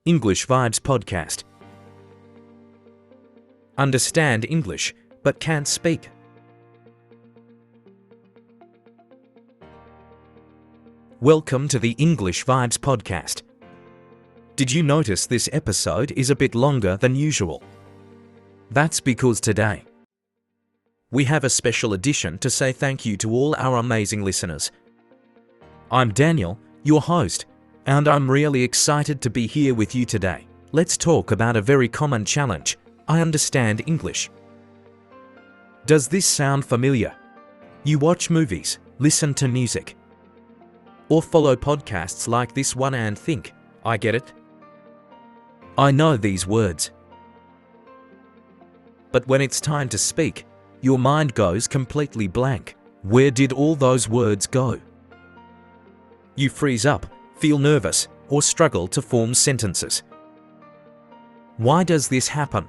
English Vibes Podcast. Understand English, but can't speak. Welcome to the English Vibes Podcast. Did you notice this episode is a bit longer than usual? That's because today we have a special edition to say thank you to all our amazing listeners. I'm Daniel, your host, and I'm really excited to be here with you today. Let's talk about a very common challenge. I understand English. Does this sound familiar? You watch movies, listen to music, or follow podcasts like this one and think, I get it. I know these words. But when it's time to speak, your mind goes completely blank. Where did all those words go? You freeze up, feel nervous, or struggle to form sentences. Why does this happen?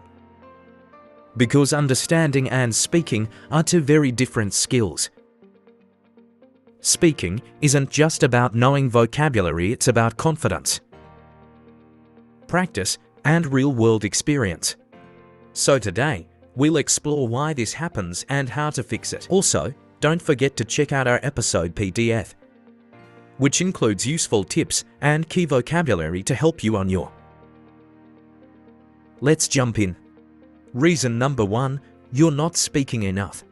Because understanding and speaking are two very different skills. Speaking isn't just about knowing vocabulary, it's about confidence, practice, and real-world experience. So today, we'll explore why this happens and how to fix it. Also, don't forget to check out our episode PDF, which includes useful tips and key vocabulary to help you on your. Let's jump in. Reason number 1, you're not speaking enough.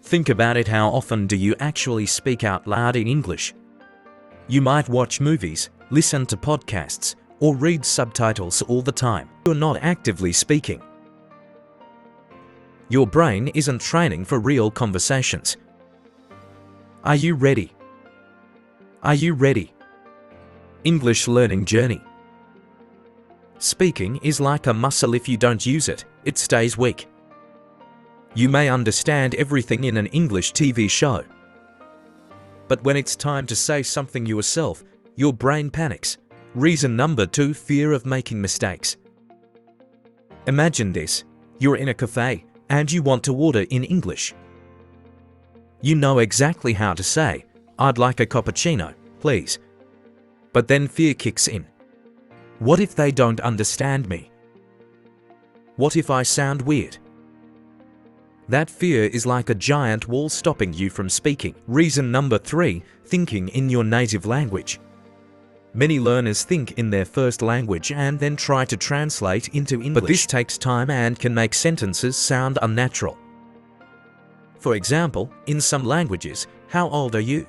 Think about it. How often do you actually speak out loud in English? You might watch movies, listen to podcasts, or read subtitles all the time. You're not actively speaking. Your brain isn't training for real conversations. Are you ready? Are you ready? English learning journey. Speaking is like a muscle. If you don't use it, it stays weak. You may understand everything in an English TV show, but when it's time to say something yourself, your brain panics. Reason number 2, fear of making mistakes. Imagine this. You're in a cafe and you want to order in English. You know exactly how to say, I'd like a cappuccino, please. But then fear kicks in. What if they don't understand me? What if I sound weird? That fear is like a giant wall stopping you from speaking. Reason number 3, thinking in your native language. Many learners think in their first language and then try to translate into English. But this takes time and can make sentences sound unnatural. For example, in some languages, how old are you?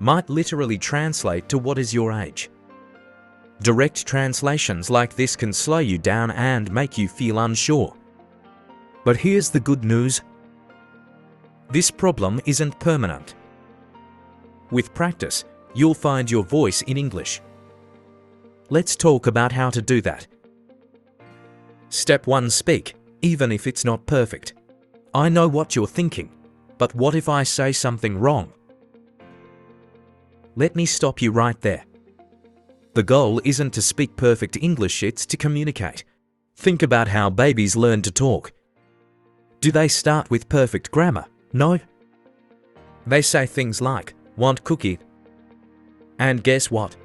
Might literally translate to what is your age. Direct translations like this can slow you down and make you feel unsure. But here's the good news. This problem isn't permanent. With practice, you'll find your voice in English. Let's talk about how to do that. Step 1, speak, even if it's not perfect. I know what you're thinking, but what if I say something wrong? Let me stop you right there. The goal isn't to speak perfect English, it's to communicate. Think about how babies learn to talk. Do they start with perfect grammar? No. They say things like, want cookie? And guess what?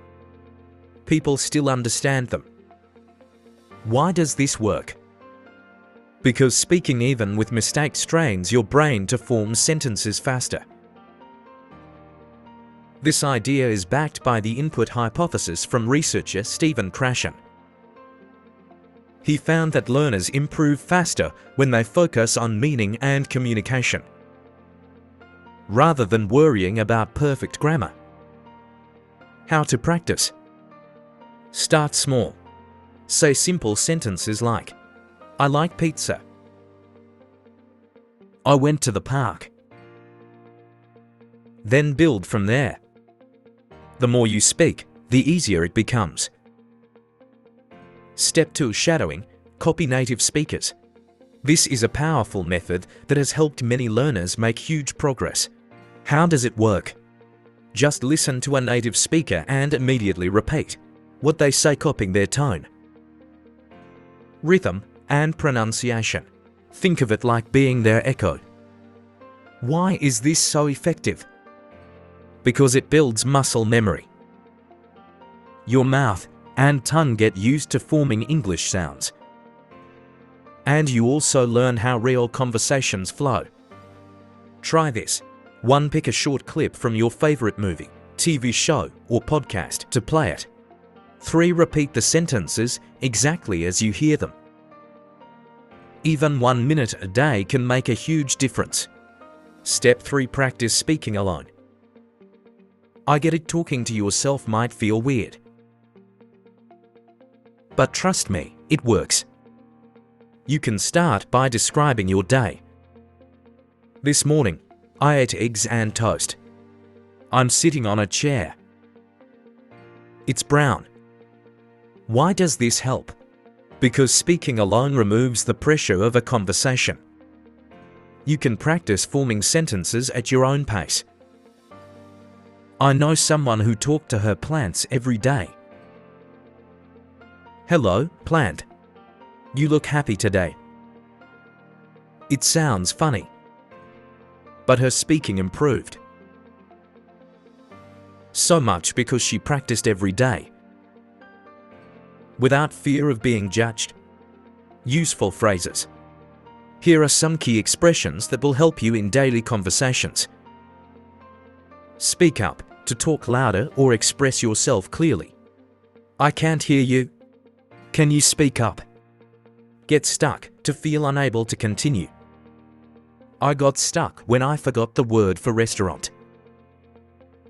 People still understand them. Why does this work? Because speaking even with mistakes trains your brain to form sentences faster. This idea is backed by the input hypothesis from researcher Stephen Krashen. He found that learners improve faster when they focus on meaning and communication, rather than worrying about perfect grammar. How to practice? Start small. Say simple sentences like, I like pizza. I went to the park. Then build from there. The more you speak, the easier it becomes. Step 2, shadowing. Copy native speakers. This is a powerful method that has helped many learners make huge progress. How does it work? Just listen to a native speaker and immediately repeat what they say, copying their tone, rhythm, and pronunciation. Think of it like being their echo. Why is this so effective? Because it builds muscle memory. Your mouth and tongue get used to forming English sounds. And you also learn how real conversations flow. Try this. 1. Pick a short clip from your favorite movie, TV show, or podcast to play it. 3. Repeat the sentences exactly as you hear them. Even 1 minute a day can make a huge difference. Step 3. Practice speaking alone. I get it, talking to yourself might feel weird. But trust me, it works. You can start by describing your day. This morning, I ate eggs and toast. I'm sitting on a chair. It's brown. Why does this help? Because speaking alone removes the pressure of a conversation. You can practice forming sentences at your own pace. I know someone who talked to her plants every day. Hello, plant. You look happy today. It sounds funny, but her speaking improved. So much because she practiced every day, without fear of being judged. Useful phrases. Here are some key expressions that will help you in daily conversations. Speak up, to talk louder or express yourself clearly. I can't hear you. Can you speak up? Get stuck, to feel unable to continue. I got stuck when I forgot the word for restaurant.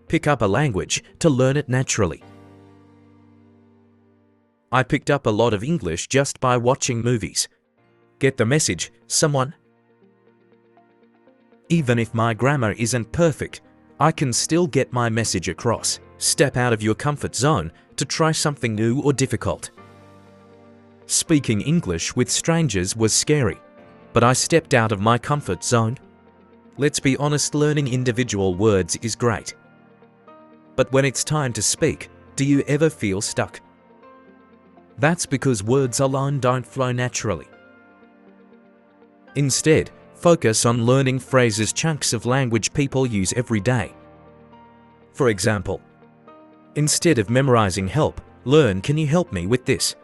Pick up a language, to learn it naturally. I picked up a lot of English just by watching movies. Get the message, someone? Even if my grammar isn't perfect, I can still get my message across. Step out of your comfort zone to try something new or difficult. Speaking English with strangers was scary, but I stepped out of my comfort zone. Let's be honest, learning individual words is great. But when it's time to speak, do you ever feel stuck? That's because words alone don't flow naturally. Instead, focus on learning phrases, chunks of language people use every day. For example, instead of memorizing help, learn can you help me with this?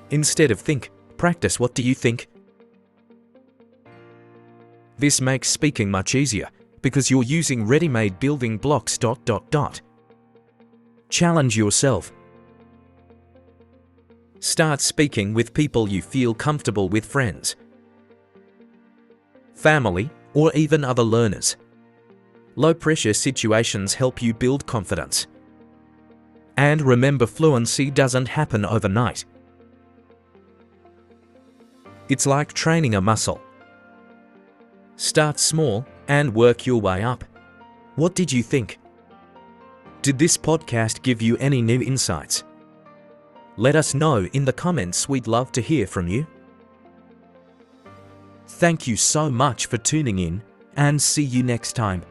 Instead of think, practice what do you think? This makes speaking much easier because you're using ready-made building blocks. Challenge yourself. Start speaking with people you feel comfortable with, friends, family, or even other learners. Low-pressure situations help you build confidence. And remember, fluency doesn't happen overnight. It's like training a muscle. Start small and work your way up. What did you think? Did this podcast give you any new insights? Let us know in the comments. We'd love to hear from you. Thank you so much for tuning in, and see you next time.